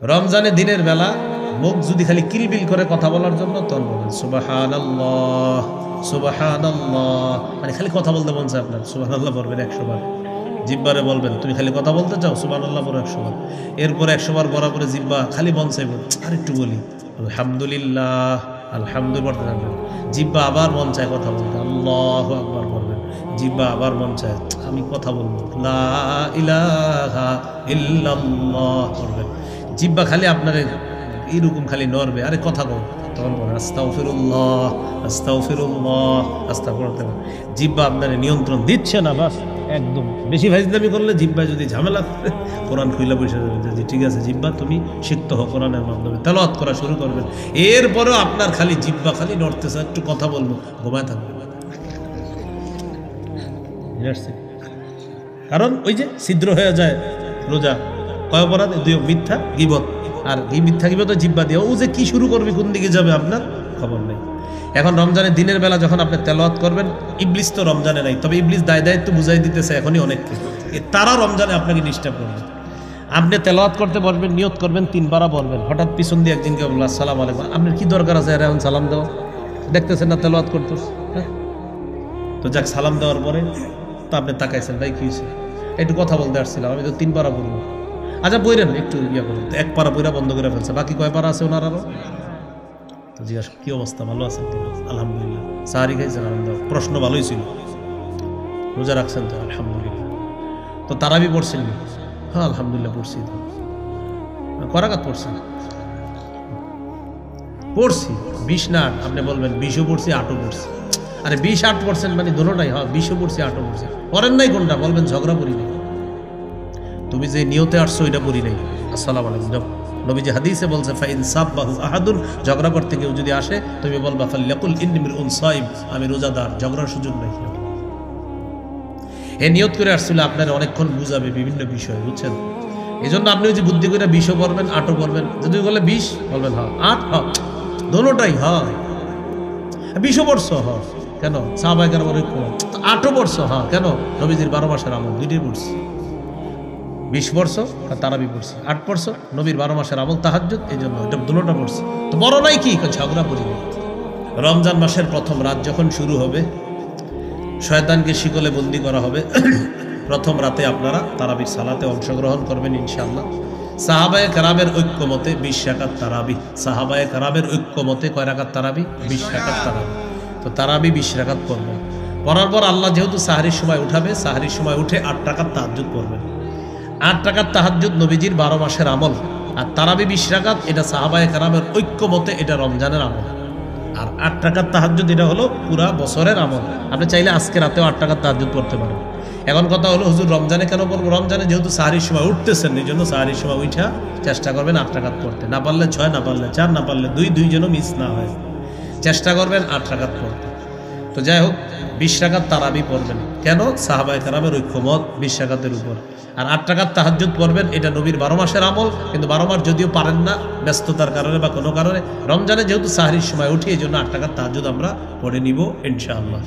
রমজানে দিনের বেলা মুখ যদি খালি কিলবিল করে কথা বলার জন্য তখন বলেন সুবহানাল্লাহ সুবহানাল্লাহ, মানে খালি কথা বলতে মন চায় আপনার, সুবহানাল্লাহ বলবেন 100 বার। জিহ্বারে বলবেন তুমি খালি কথা বলতে চাও, সুবহানাল্লাহ বলো 100 বার। এরপর 100 বার বলার পরে জিহ্বা খালি মন চাইব আরেকটু বলি আলহামদুলিল্লাহ আলহামদুলিল্লাহ। জিহ্বা আবার মন চায় কথা বলতে, আল্লাহু আকবার বলবেন। জিহ্বা আবার মন চায় আমি কথা বলবো, লা ইলাহা ইল্লাল্লাহ বলবেন। জিহ্বা খালি আপনার এইরকম খালি নড়বে, আরে কথা বল, তখন বলেন আস্তাগফিরুল্লাহ আস্তাগফিরুল্লাহ আস্তাগফিরুল্লাহ। জিহ্বা আপনার নিয়ন্ত্রণ দিচ্ছে না, বাস একদম বেশি ফাইজলামি করলে জিহ্বায় যদি ঝামেলা করে কোরআন খুইলা বসে যাবে যে ঠিক আছে জিহ্বা তুমি শিখতে হো, কোরআনের মাধ্যমে তেলাওয়াত করা শুরু করবেন। এরপরেও আপনার খালি জিহ্বা খালি নড়তেছে, একটু কথা বলবো, ঘুমায় থাকবে। কারণ ওই যে ছিদ্র হয়ে যায় রোজা, কয় অপরাধ, 2 মিথ্যা গীবত, আর এই মিথ্যা গীবত জিহ্বা দিয়ে ও যে কি শুরু করবে কোন দিকে যাবে আপনার খবর নেই। এখন রমজানের দিনের বেলা যখন আপনি তেলাওয়াত করবেন, ইবলিস তো রমজানে নাই, তবে ইবলিস দায়িত্ব বুঝাই দিতেছে এখনই অনেককে, তারা রমজানে আপনাকে ডিস্টার্ব করবে। আপনি তেলাওয়াত করতে বসবেন, নিয়ত করবেন 3 বার বলবেন, হঠাৎ পিছন দিয়ে একদিনকে বলল আসসালামু আলাইকুম, আপনার কি দরকার আছে এখন সালাম দেওয়া, দেখতেছেন না তেলাওয়াত করতেছে, হ্যাঁ তো যাক সালাম দেওয়ার পরে তো আপনি তাকাইছেন ভাই কি হয়েছে, একটু কথা বলতে আসছিলাম, আমি তো 3 বার বলবো, আচ্ছা বইরেন একটু ইয়া করুন, 1 পারা বইরা বন্ধ করে ফেলছে, বাকি কয় পারা আছে ওনার আরো। তো জিজ্ঞাসা কি অবস্থা, ভালো আছেন? আলহামদুলিল্লাহ। সাহারি খাইছেন? আনন্দ। প্রশ্ন ভালোই ছিল, রোজা রাখছেন তো? আলহামদুলিল্লাহ। তো তারাবি পড়ছেন? হ্যাঁ আলহামদুলিল্লাহ পড়ছি। তো করাকাত পড়ছেন? পড়ছি 20 না 8, আপনি বলবেন 20ও পড়ছি 8ও পড়ছি, আরে 20 8 পড়ছেন মানে দুটোটাই, হ্যাঁ 20ও পড়ছি 8ও পড়ছি, পড়েন নাই কোনটা? বলবেন ঝগড়া করি নাই, তুমি যে নিয়তে আসছো ওইটা পড়ি নাই। আসসালামু আলাইকুম। নবীজি হাদিসে বলছে ফাইন সাব্বাহু আহাদুন, ঝগড়া করতে কেউ যদি আসে তুমি বলবা ফাল্যাকুল ইন্নী মিরউন সাইম, আমি রোজাদার, ঝগড়ার সুযোগ নাই। এ নিয়ত করে আসছিল আপনার অনেকক্ষণ বুঝাবে বিভিন্ন বিষয়, বুঝছেন? এই জন্য আপনি ওই যে বুদ্ধি করে 20ও পড়বেন 8ও পড়বেন, যদি বলে 20 বলবেন হ্যাঁ 8 হ্যাঁ দোনোটাই হয়। 20ও পড়ছ হ্যাঁ কেন? সাহাবায়ে কেরামের ঐক্য। 8ও পড়ছ হ্যাঁ কেন? নবীজির 12 মাসের আমল, 2টাই পড়ছি। 20 পড়ছো তারাবি পড়ছি, 8 পড়ছো নবীর 12 মাসের আমল তাহাজ্জুদ, এই জন্য এটা দুটোটা পড়ছি। তো বড় নাই কি ঝগড়া করি। রমজান মাসের প্রথম রাত যখন শুরু হবে, শয়তানকে শিকলে বন্দি করা হবে, প্রথম রাতে আপনারা তারাবির সালাতে অংশগ্রহণ করবেন ইনশাআল্লাহ। সাহাবায়ে কেরামের ঐক্যমতে 20 রাকাত তারাবি, সাহাবায়ে কেরামের ঐক্যমতে কয় রাকাত তারাবি? 20 রাকাত তারাবি। তো তারাবি 20 রাকাত পড়বেন, পড়ার পর আল্লাহ যেহেতু সাহরির সময় উঠাবে, সাহরির সময় উঠে 8 রাকাত তাহাজ্জুদ পড়বেন। 8 রাকাত তাহাজ্জুদ নবীজির 12 মাসের আমল, আর তারাবি 20 রাকাত এটা সাহাবায়ে কেরামের ঐক্যমতে এটা রমজানের আমল। আর 8 রাকাত তাহাজ্জুদ এটা হলো পুরা বছরের আমল। আপনি চাইলে আজকে রাতেও 8 রাকাত তাহাজ্জুদ পড়তে পারেন। এখন কথা হলো হুজুর রমজানে কেন পড়বো? রমজানে যেহেতু সাহরির সময় উঠতেছেন, এই জন্য সাহরির সময় উঠা চেষ্টা করবেন 8 রাকাত পড়তে, না পারলে 6, না পারলে 4, না পারলে 2, 2 যেন মিস না হয়, চেষ্টা করবেন 8 রাকাত পড়তে। তো যাই হোক 20 রাকাত তারাবি পড়বেন, কেন? সাহাবায়ে কেরামের ঐক্যমত 20 রাকাতের উপর। আর 8 রাকাত তাহাজ্জুদ পড়বেন, এটা নবীর 12 মাসের আমল, কিন্তু 12 মাস যদিও পারেন না ব্যস্ততার কারণে বা কোনো কারণে, রমজানে যেহেতু সাহরির সময় উঠি এই জন্য 8 রাকাত তাহাজ্জুদ আমরা পড়ে নিব ইনশাআল্লাহ।